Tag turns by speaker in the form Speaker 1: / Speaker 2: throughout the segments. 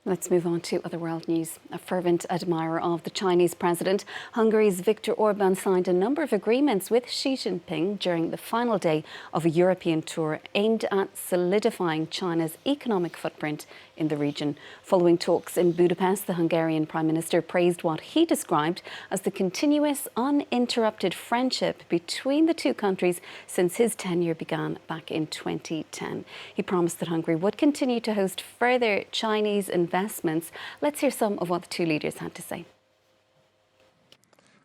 Speaker 1: Let's move on to other world news. A fervent admirer of the Chinese president, Hungary's Viktor Orban signed a number of agreements with Xi Jinping during the final day of a European tour aimed at solidifying China's economic footprint in the region. Following talks in Budapest, the Hungarian Prime Minister praised what he described as the continuous, uninterrupted friendship between the two countries since his tenure began back in 2010. He promised that Hungary would continue to host further Chinese investments. Let's hear some of what the two leaders had to say.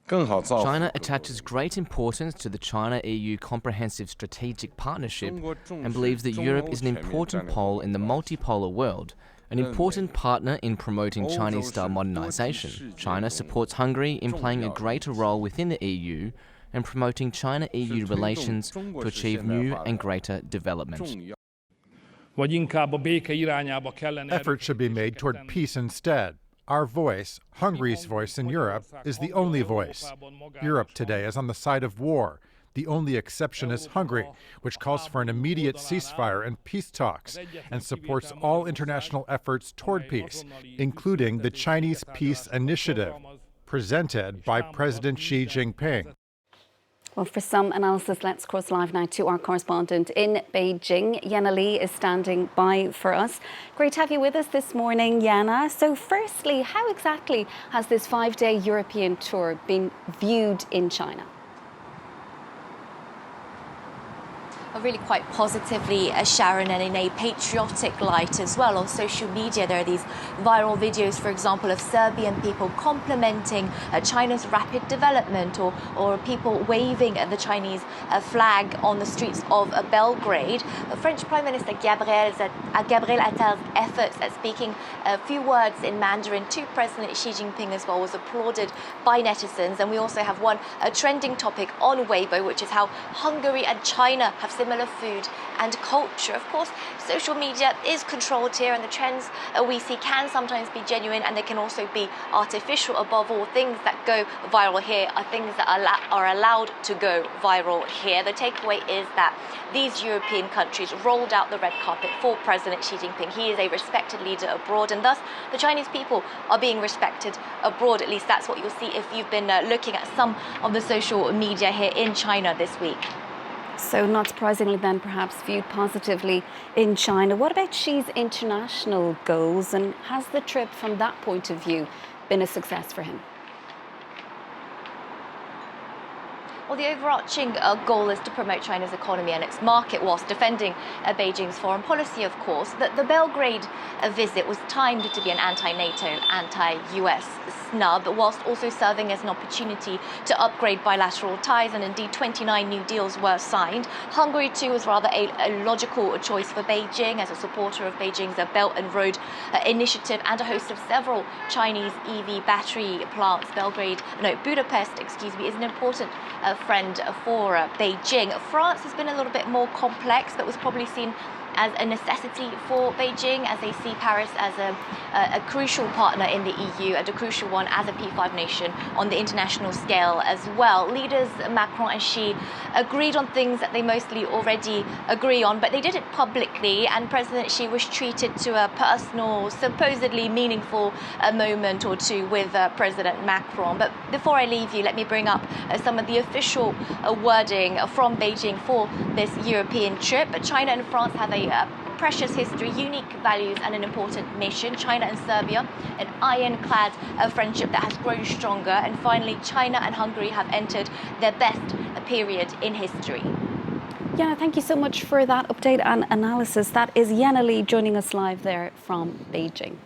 Speaker 2: China attaches great importance to the China-EU Comprehensive Strategic Partnership and believes that Europe is an important pole in the multipolar world, an important partner in promoting Chinese-style modernization. China supports Hungary in playing a greater role within the EU and promoting China-EU relations to achieve new and greater development.
Speaker 3: Effort should be made toward peace instead. Our voice, Hungary's voice in Europe, is the only voice. Europe today is on the side of war. The only exception is Hungary, which calls for an immediate ceasefire and peace talks and supports all international efforts toward peace, including the Chinese Peace Initiative, presented by President Xi Jinping.
Speaker 1: Well, for some analysis, let's cross live now to our correspondent in Beijing. Yena Lee is standing by for us. Great to have you with us this morning, Yena. So firstly, how exactly has this 5-day European tour been viewed in China?
Speaker 4: Really quite positively, Sharon, and in a patriotic light as well. On social media, there are these viral videos, for example, of Serbian people complimenting China's rapid development, or people waving the Chinese flag on the streets of Belgrade. French Prime Minister Gabriel Attal's efforts at speaking a few words in Mandarin to President Xi Jinping as well was applauded by netizens. And we also have one trending topic on Weibo, which is how Hungary and China have similar food and culture. Of course, social media is controlled here, and the trends we see can sometimes be genuine and they can also be artificial. Above all, things that go viral here are things that are allowed to go viral here. The takeaway is that these European countries rolled out the red carpet for President Xi Jinping. He is a respected leader abroad, and thus the Chinese people are being respected abroad. At least that's what you'll see if you've been looking at some of the social media here in China this week.
Speaker 1: So not surprisingly then, perhaps viewed positively in China. What about Xi's international goals, and has the trip from that point of view been a success for him?
Speaker 4: Well, the overarching goal is to promote China's economy and its market whilst defending Beijing's foreign policy, of course. The Belgrade visit was timed to be an anti-NATO, anti-US snub, whilst also serving as an opportunity to upgrade bilateral ties, and indeed 29 new deals were signed. Hungary, too, was rather a logical choice for Beijing as a supporter of Beijing's Belt and Road initiative and a host of several Chinese EV battery plants. Budapest, is an important friend for Beijing. France has been a little bit more complex, but was probably seen as a necessity for Beijing, as they see Paris as a crucial partner in the EU and a crucial one as a P5 nation on the international scale as well. Leaders Macron and Xi agreed on things that they mostly already agree on, but they did it publicly, and President Xi was treated to a personal, supposedly meaningful moment or two with President Macron. But before I leave you, let me bring up some of the official wording from Beijing for this European trip. China and France have a precious history, unique values, and an important mission. China and Serbia, an ironclad friendship that has grown stronger. And finally, China and Hungary have entered their best period in history.
Speaker 1: Yena, thank you so much for that update and analysis. That is Yena Lee joining us live there from Beijing.